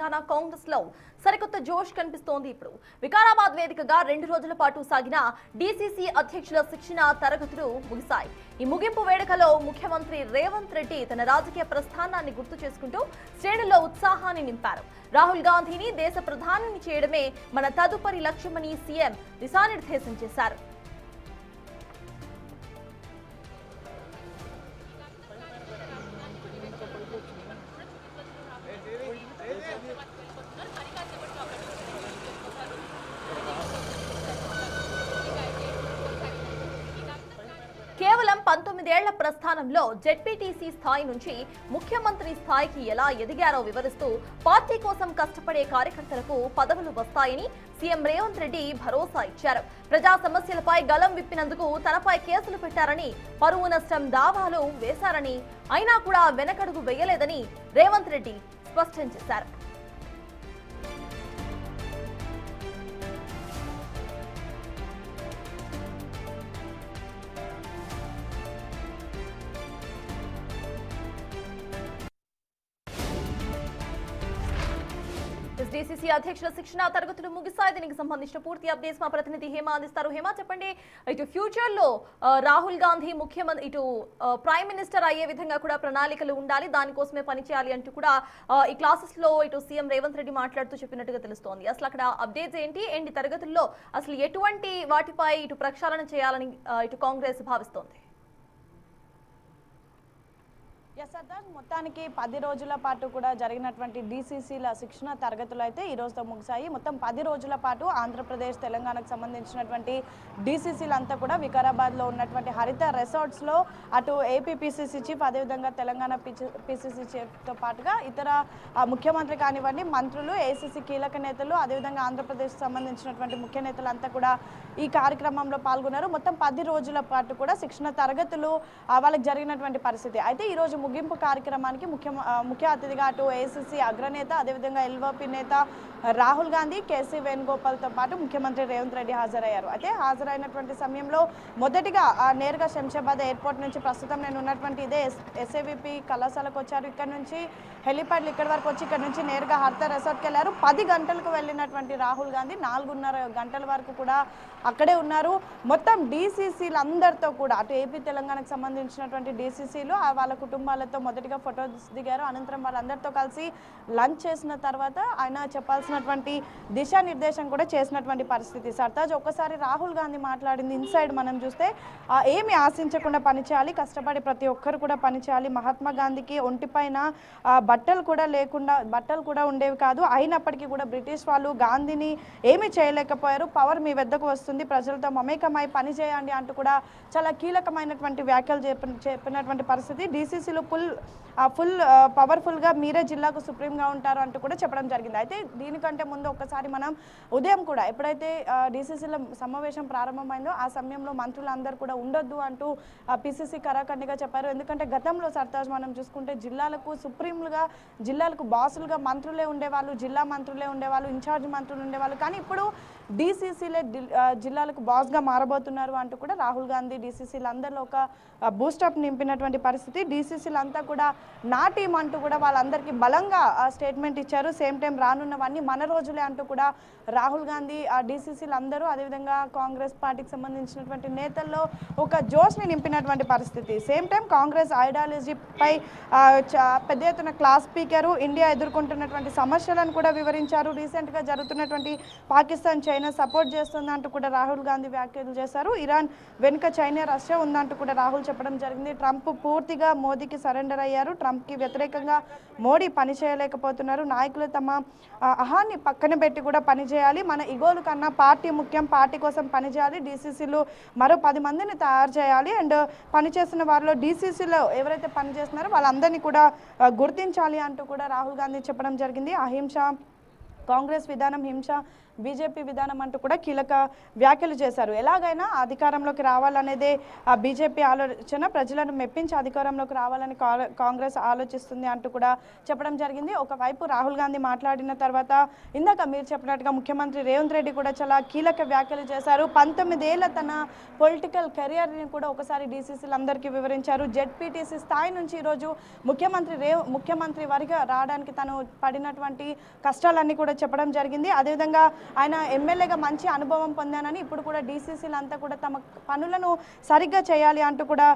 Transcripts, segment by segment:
తెలంగాణ కాంగ్రెస్ లో సరికొత్త జోష్ కనిపిస్తోంది. ఇప్పుడు వికారాబాద్ వేదికగా 2 రోజుల పాటు సాగిన డీసీసీ అధ్యక్షుల శిక్షణ తరగతులు ముగిశాయి. ఈ ముగింపు వేడుకలో ముఖ్యమంత్రి రేవంత్ రెడ్డి తన రాజకీయ ప్రస్థానాన్ని గుర్తు చేసుకుంటూ శ్రేణుల్లో ఉత్సాహాన్ని నింపారు. రాహుల్ గాంధీని దేశ ప్రధానిని చేయడమే మన తదుపరి లక్ష్యమని సీఎం దిశానిర్దేశం చేశారు. కేవలం 19 ఏళ్ల ప్రస్థానంలో జెడ్పీటీసీ స్థాయి నుంచి ముఖ్యమంత్రి స్థాయికి ఎలా ఎదిగారో వివరిస్తూ పార్టీ కోసం కష్టపడే కార్యకర్తలకు పదవులు వస్తాయని సీఎం రేవంత్ రెడ్డి భరోసా ఇచ్చారు. ప్రజా సమస్యలపై గలం విప్పినందుకు తనపై కేసులు పెట్టారని, పరువు నష్టం దావాలు వేశారని, అయినా కూడా వెనకడుగు వేయలేదని రేవంత్ రెడ్డి స్పష్టం చేశారు. డీసీసీ అధ్యక్షుల శిక్షణ తరగతులు ముగిశాయి. దీనికి సంబంధించిన పూర్తి అప్డేట్స్ మా ప్రతినిధి హేమ అందిస్తారు. హేమ, చెప్పండి, ఇటు ఫ్యూచర్ లో రాహుల్ గాంధీ ముఖ్యమంత్రి ఇటు ప్రైమ్ మినిస్టర్ అయ్యే విధంగా కూడా ప్రణాళికలు ఉండాలి, దానికోసమే పనిచేయాలి అంటూ కూడా ఈ క్లాసెస్ లో ఇటు సీఎం రేవంత్ రెడ్డి మాట్లాడుతూ చెప్పినట్టుగా తెలుస్తోంది. అసలు అక్కడ అప్డేట్స్ ఏంటి, తరగతుల్లో అసలు ఎటువంటి వాటిపై ఇటు ప్రక్షాళన చేయాలని ఇటు కాంగ్రెస్ భావిస్తోంది? మొత్తానికి 10 రోజుల పాటు కూడా జరిగినటువంటి డీసీసీల శిక్షణ తరగతులు అయితే ఈ రోజుతో ముగిశాయి. మొత్తం 10 రోజుల పాటు ఆంధ్రప్రదేశ్ తెలంగాణకు సంబంధించినటువంటి డీసీసీలు అంతా కూడా వికారాబాద్లో ఉన్నటువంటి హరిత రిసార్ట్స్లో అటు ఏపీ పీసీసీ చీఫ్, అదేవిధంగా తెలంగాణ పీసీసీ చీఫ్తో పాటుగా ఇతర ముఖ్యమంత్రి కానివ్వండి, మంత్రులు, ఏసీసీ కీలక నేతలు, అదేవిధంగా ఆంధ్రప్రదేశ్కి సంబంధించినటువంటి ముఖ్య నేతలు కూడా ఈ కార్యక్రమంలో పాల్గొన్నారు. మొత్తం 10 రోజుల పాటు కూడా శిక్షణ తరగతులు వాళ్ళకి జరిగినటువంటి పరిస్థితి. అయితే ఈరోజు ముగింపు కార్యక్రమానికి ముఖ్య అతిథిగా అటు ఏసీసీ అగ్రనేత, అదేవిధంగా ఎల్వోపీ నేత రాహుల్ గాంధీ, కేసీ వేణుగోపాల్తో పాటు ముఖ్యమంత్రి రేవంత్ రెడ్డి హాజరయ్యారు. అయితే హాజరైనటువంటి సమయంలో మొదటిగా నేరుగా శంషాబాద్ ఎయిర్పోర్ట్ నుంచి ప్రస్తుతం నేను ఉన్నటువంటి ఇదే ఎస్ఏవిపి కళాశాలకు వచ్చారు. ఇక్కడ నుంచి హెలిప్యాడ్లు ఇక్కడ వరకు వచ్చి ఇక్కడ నుంచి నేరుగా హరిత రిసార్ట్కి వెళ్ళారు. 10 గంటలకు వెళ్ళినటువంటి రాహుల్ గాంధీ 4:30 గంటల వరకు కూడా అక్కడే ఉన్నారు. మొత్తం డీసీసీలు అందరితో కూడా అటు ఏపీ తెలంగాణకు సంబంధించినటువంటి డీసీసీలు వాళ్ళ కుటుంబాలతో మొదటిగా ఫొటోస్ దిగారు. అనంతరం వాళ్ళందరితో కలిసి లంచ్ చేసిన తర్వాత ఆయన చెప్పాల్సినటువంటి దిశానిర్దేశం కూడా చేసినటువంటి పరిస్థితి. సర్తాజ్ ఒక్కసారి రాహుల్ గాంధీ మాట్లాడింది ఇన్సైడ్ మనం చూస్తే, ఏమి ఆశించకుండా పనిచేయాలి, కష్టపడి ప్రతి ఒక్కరు కూడా పనిచేయాలి. మహాత్మా గాంధీకి ఒంటిపైన బట్టలు కూడా ఉండేవి కాదు, అయినప్పటికీ కూడా బ్రిటిష్ వాళ్ళు గాంధీని ఏమీ చేయలేకపోయారు. పవర్ మీ వద్దకు వస్తుంది, ప్రజలతో మమేకమై పనిచేయండి అంటూ కూడా చాలా కీలకమైనటువంటి వ్యాఖ్యలు చెప్పినటువంటి పరిస్థితి. డీసీసీలు ఫుల్ పవర్ఫుల్గా మీరే జిల్లాకు సుప్రీంగా ఉంటారు అంటూ కూడా చెప్పడం జరిగింది. అయితే దీనికంటే ముందు ఒక్కసారి మనం ఉదయం కూడా ఎప్పుడైతే డీసీసీల సమావేశం ప్రారంభమైందో ఆ సమయంలో మంత్రులందరూ కూడా ఉండొద్దు అంటూ పీసీసీ కరాఖండిగా చెప్పారు. ఎందుకంటే గతంలో సర్తాజ్ మనం చూసుకుంటే జిల్లాలకు సుప్రీంలుగా, జిల్లాలకు బాసులుగా మంత్రులే ఉండేవాళ్ళు, జిల్లా మంత్రులే ఉండేవాళ్ళు, ఇన్ఛార్జ్ మంత్రులు ఉండేవాళ్ళు. కానీ ఇప్పుడు డీసీసీలే జిల్లాలకు బాస్గా మారబోతున్నారు అంటూ కూడా రాహుల్ గాంధీ డీసీసీలు అందరిలో ఒక బూస్టప్ నింపినటువంటి పరిస్థితి. డీసీసీలు అంతా కూడా నా టీం అంటూ కూడా వాళ్ళందరికీ బలంగా స్టేట్మెంట్ ఇచ్చారు. సేమ్ టైం రానున్నవన్నీ మన రోజులే అంటూ కూడా రాహుల్ గాంధీ డీసీసీలు అందరూ, అదేవిధంగా కాంగ్రెస్ పార్టీకి సంబంధించినటువంటి నేతల్లో ఒక జోష్ని నింపినటువంటి పరిస్థితి. సేమ్ టైం కాంగ్రెస్ ఐడియాలజీపై పెద్ద ఎత్తున క్లాస్ స్పీకరు ఇండియా ఎదుర్కొంటున్నటువంటి సమస్యలను కూడా వివరించారు. రీసెంట్గా జరుగుతున్నటువంటి పాకిస్తాన్, చైనా సపోర్ట్ చేస్తుందంటూ కూడా రాహుల్ గాంధీ వ్యాఖ్యలు చేశారు. ఇరాన్ వెనుక చైనా, రష్యా ఉందంటూ కూడా రాహుల్ చెప్పడం జరిగింది. ట్రంప్ పూర్తిగా మోదీకి సరెండర్ అయ్యారు, ట్రంప్కి వ్యతిరేకంగా మోడీ పని చేయలేకపోతున్నారు. నాయకులు తమ అహాన్ని పక్కన పెట్టి కూడా పనిచేయాలి, మన ఇగోలు కన్నా పార్టీ ముఖ్యం, పార్టీ కోసం పనిచేయాలి, డీసీసీలు మరో 10 మందిని తయారు చేయాలి, అండ్ పనిచేసిన వారిలో డీసీసీలో ఎవరైతే పనిచేస్తున్నారో వాళ్ళందరినీ కూడా గుర్తించాలి అంటూ కూడా రాహుల్ గాంధీ చెప్పడం జరిగింది. అహింస కాంగ్రెస్ విధానం హింస బీజేపీ విధానం అంటూ కూడా కీలక వ్యాఖ్యలు చేశారు. ఎలాగైనా అధికారంలోకి రావాలనేదే బీజేపీ ఆలోచన, ప్రజలను మెప్పించి అధికారంలోకి రావాలని కాంగ్రెస్ ఆలోచిస్తుంది అంటూ కూడా చెప్పడం జరిగింది. ఒకవైపు రాహుల్ గాంధీ మాట్లాడిన తర్వాత ఇందాక మీరు చెప్పినట్టుగా ముఖ్యమంత్రి రేవంత్ రెడ్డి కూడా చాలా కీలక వ్యాఖ్యలు చేశారు. 19 ఏళ్ల తన పొలిటికల్ కెరియర్ని కూడా ఒకసారి డీసీసీలందరికీ వివరించారు. జెడ్పీటీసీ స్థాయి నుంచి ఈరోజు ముఖ్యమంత్రి వారిగా రావడానికి తను పడినటువంటి కష్టాలన్నీ కూడా చెప్పడం జరిగింది. అదేవిధంగా ఆయన ఎమ్మెల్యేగా మంచి అనుభవం పొందానని, ఇప్పుడు కూడా డీసీసీలంతా కూడా తమ పనులను సరిగ్గా చేయాలి అంటూ కూడా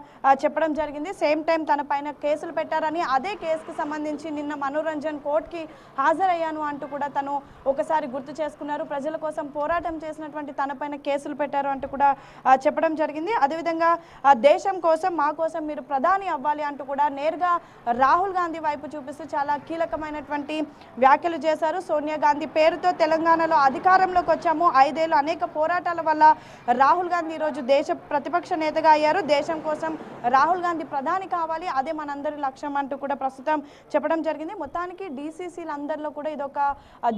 చెప్పడం జరిగింది. సేమ్ టైం తన పైన కేసులు పెట్టారని, అదే కేసుకు సంబంధించి నిన్న మనోరంజన్ కోర్టుకి హాజరయ్యాను అంటూ కూడా తను ఒకసారి గుర్తు చేసుకున్నారు. ప్రజల కోసం పోరాటం చేసినటువంటి తన పైన కేసులు పెట్టారు అంటూ కూడా చెప్పడం జరిగింది. అదేవిధంగా దేశం కోసం, మా కోసం మీరు ప్రధాని అవ్వాలి అంటూ కూడా నేరుగా రాహుల్ గాంధీ వైపు చూపిస్తూ చాలా కీలకమైనటువంటి వ్యాఖ్యలు చేశారు. సోనియా గాంధీ పేరుతో తెలంగాణలో అధికారంలోకి వచ్చాము, 5 ఏళ్ళు అనేక పోరాటాల వల్ల రాహుల్ గాంధీ ఈరోజు దేశ ప్రతిపక్ష నేతగా అయ్యారు. దేశం కోసం రాహుల్ గాంధీ ప్రధాని కావాలి, అదే మనందరి లక్ష్యం అంటూ కూడా ప్రస్తుతం చెప్పడం జరిగింది. మొత్తానికి డీసీసీలందరిలో కూడా ఇదొక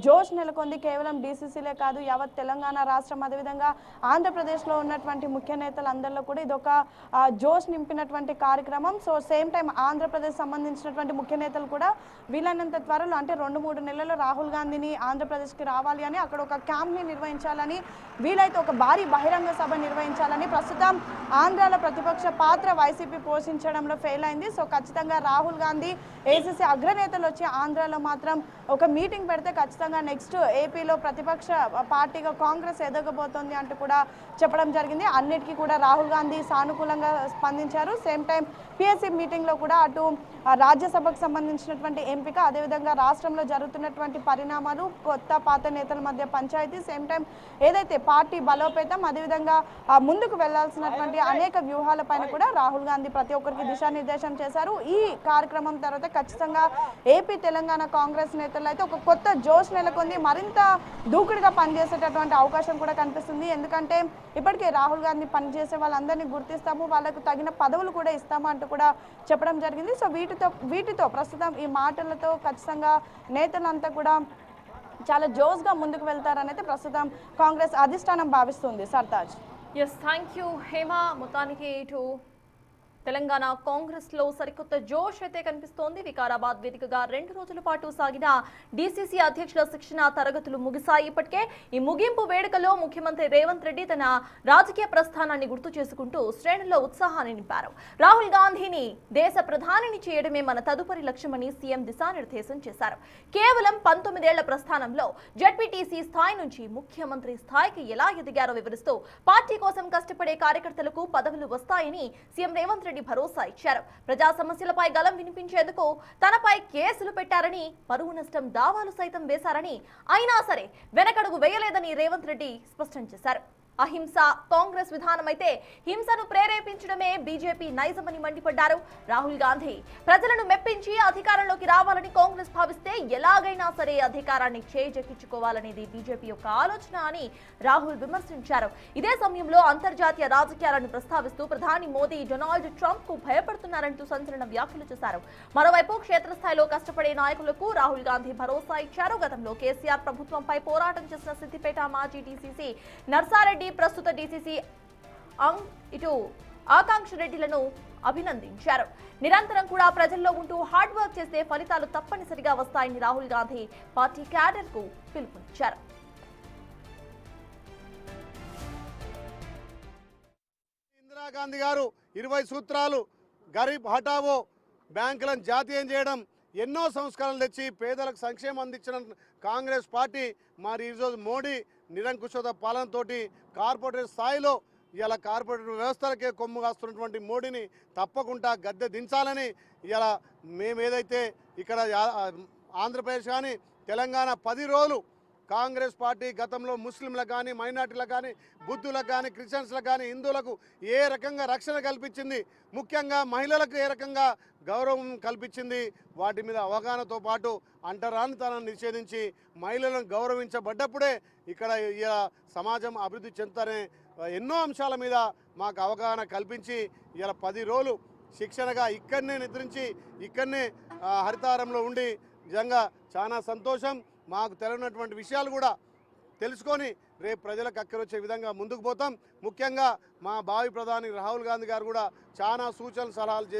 జోష్ నెలకొంది. కేవలం డీసీసీలే కాదు, యావత్ తెలంగాణ రాష్ట్రం, అదేవిధంగా ఆంధ్రప్రదేశ్లో ఉన్నటువంటి ముఖ్య నేతలందరిలో కూడా ఇదొక జోష్ నింపినటువంటి కార్యక్రమం. సో సేమ్ టైం ఆంధ్రప్రదేశ్ సంబంధించినటువంటి ముఖ్య నేతలు కూడా వీలైనంత త్వరలో, అంటే 2-3 నెలల్లో రాహుల్ గాంధీని ఆంధ్రప్రదేశ్కి రావాలి అని, అక్కడ ఒక క్యాంప్ని నిర్వహించాలని, వీలైతే ఒక భారీ బహిరంగ సభ నిర్వహించాలని. ప్రస్తుతం ఆంధ్రాలో ప్రతిపక్ష పాత్ర వైసీపీ పోషించడంలో ఫెయిల్ అయింది. సో ఖచ్చితంగా రాహుల్ గాంధీ, ఏసీసీ అగ్రనేతలు వచ్చి ఆంధ్రాలో మాత్రం ఒక మీటింగ్ పెడితే ఖచ్చితంగా నెక్స్ట్ ఏపీలో ప్రతిపక్ష పార్టీగా కాంగ్రెస్ ఎదగబోతోంది అంటూ కూడా చెప్పడం జరిగింది. అన్నిటికీ కూడా రాహుల్ గాంధీ సానుకూలంగా స్పందించారు. సేమ్ టైం పిఎస్సీ మీటింగ్లో కూడా అటు రాజ్యసభకు సంబంధించినటువంటి ఎంపిక, అదేవిధంగా రాష్ట్రంలో జరుగుతున్నటువంటి పరిణామాలు, కొత్త పాత నేతల మధ్య పంచాయతీ, సేమ్ టైం ఏదైతే పార్టీ బలోపేతం, అదేవిధంగా ముందుకు వెళ్లాల్సినటువంటి అనేక వ్యూహాలపైన కూడా రాహుల్ గాంధీ ప్రతి ఒక్కరికి దిశానిర్దేశం చేశారు. ఈ కార్యక్రమం తర్వాత ఖచ్చితంగా ఏపీ తెలంగాణ కాంగ్రెస్ నేతలు అయితే ఒక కొత్త జోష్ నెలకొంది, మరింత దూకుడుగా పనిచేసేటటువంటి అవకాశం కూడా కనిపిస్తుంది. ఎందుకంటే ఇప్పటికే రాహుల్ గాంధీ పనిచేసే వాళ్ళందరినీ గుర్తిస్తాము, వాళ్ళకు తగిన పదవులు కూడా ఇస్తాము అంటూ కూడా చెప్పడం జరిగింది. సో వీటితో ప్రస్తుతం ఈ మాటలతో ఖచ్చితంగా నేతలంతా కూడా చాలా జోష్గా ముందుకు వెళ్తారనైతే ప్రస్తుతం కాంగ్రెస్ అధిష్టానం భావిస్తుంది. Sartaj. Yes, thank you Hema. మొత్తానికి ఇటు తెలంగాణ కాంగ్రెస్ లో సరికొత్త జోష్ అయితే కనిపిస్తోంది. వికారాబాద్ వేదికగా 2 రోజుల పాటు సాగిన డీసీసీ అధ్యక్షుల శిక్షణ తరగతులు ముగిశాయి. ఇప్పటికే ఈ ముగింపు వేడుకలో ముఖ్యమంత్రి రేవంత్ రెడ్డి తన రాజకీయ ప్రస్థానాన్ని గుర్తు చేసుకుంటూ శ్రేణుల్లో ఉత్సాహాన్ని నింపారు. రాహుల్ గాంధీని దేశ ప్రధానిని చేయడమే మన తదుపరి లక్ష్యమని సీఎం దిశానిర్దేశం చేశారు. కేవలం 19 ఏళ్ల ప్రస్థానంలో జెడ్పీటీసీ స్థాయి నుంచి ముఖ్యమంత్రి స్థాయికి ఎలా ఎదిగారో వివరిస్తూ పార్టీ కోసం కష్టపడే కార్యకర్తలకు పదవులు వస్తాయని సీఎం రేవంత్ రెడ్డి భరోసా ఇచ్చారు. ప్రజా సమస్యలపై గలం వినిపించేందుకు తనపై కేసులు పెట్టారని, పరువు నష్టం దావాలు సైతం వేశారని, అయినా సరే వెనకడుగు వేయలేదని రేవంత్ రెడ్డి స్పష్టం చేశారు. అహింస కాంగ్రెస్ విధానమైతే హింసను ప్రేరేపించడమే బీజేపీ నైజమని మండిపడ్డారు. రాహుల్ గాంధీ ప్రజలను మెప్పించి అధికారంలోకి రావాలని కాంగ్రెస్ భావిస్తే ఎలాగైనా సరే అధికారాన్ని చేజెక్కించుకోవాలనేది బీజేపీ యొక్క ఆలోచన అని రాహుల్ విమర్శించారు. ఇదే సమయంలో అంతర్జాతీయ రాజకీయాలను ప్రస్తావిస్తూ ప్రధాని మోదీ డొనాల్డ్ ట్రంప్ కు భయపడుతున్నారంటూ సంచలన వ్యాఖ్యలు చేశారు. మరోవైపు క్షేత్రస్థాయిలో కష్టపడే నాయకులకు రాహుల్ గాంధీ భరోసా ఇచ్చారు. గతంలో కేసీఆర్ ప్రభుత్వంపై పోరాటం చేసిన సిద్దిపేట మాజీ డీసీసీ నర్సారెడ్డి ప్రస్తుత డీసీసీ ఇటు ఆకాంక్ష రెడ్డిలను అభినందించారు. నిరంతరం కూడా ప్రజల్లో ఉంటూ హార్డ్ వర్క్ చేస్తే ఫలితాలు తప్పనిసరిగా వస్తాయని రాహుల్ గాంధీ పార్టీ క్యాడర్ కు పిలుపునిచ్చారు. ఇందిరాగాంధీ గారు 20 సూత్రాలు, గరీబ్ హఠావో, బ్యాంకులను జాతీయం చేయడం, ఎన్నో సంస్కరణలు తెచ్చి పేదలకు సంక్షేమం అందించిన కాంగ్రెస్ పార్టీ మరి ఈరోజు మోడీ నిరంకుశత పాలనతోటి కార్పొరేట్ స్థాయిలో ఇలా కార్పొరేట్ వ్యవస్థలకే కొమ్ము కాస్తున్నటువంటి మోడీని తప్పకుండా గద్దె దించాలని ఇలా మేమేదైతే ఇక్కడ ఆంధ్రప్రదేశ్ కానీ తెలంగాణ 10 రోజులు కాంగ్రెస్ పార్టీ గతంలో ముస్లింలకు కానీ, మైనార్టీలకు కానీ, బుద్ధులకు కానీ, క్రిస్టియన్స్లకు కానీ, హిందువులకు ఏ రకంగా రక్షణ కల్పించింది, ముఖ్యంగా మహిళలకు ఏ రకంగా గౌరవం కల్పించింది, వాటి మీద అవగాహనతో పాటు అంటరానితనాన్ని నిషేధించి మహిళలను గౌరవించబడ్డప్పుడే ఇక్కడ సమాజం అభివృద్ధి చెందుతారనే ఎన్నో అంశాల మీద మాకు అవగాహన కల్పించి ఇలా 10 రోజులు శిక్షణగా ఇక్కడనే నిద్రించి ఇక్కడనే హరితారంలో ఉండి నిజంగా చాలా సంతోషం. మాకు తెలియనటువంటి విషయాలు కూడా తెలుసుకొని రేపు ప్రజలకు అక్కరొచ్చే విధంగా ముందుకు పోతాం. ముఖ్యంగా మా భావి ప్రధాని రాహుల్ గాంధీ గారు కూడా చాలా సూచనలు సలహాలు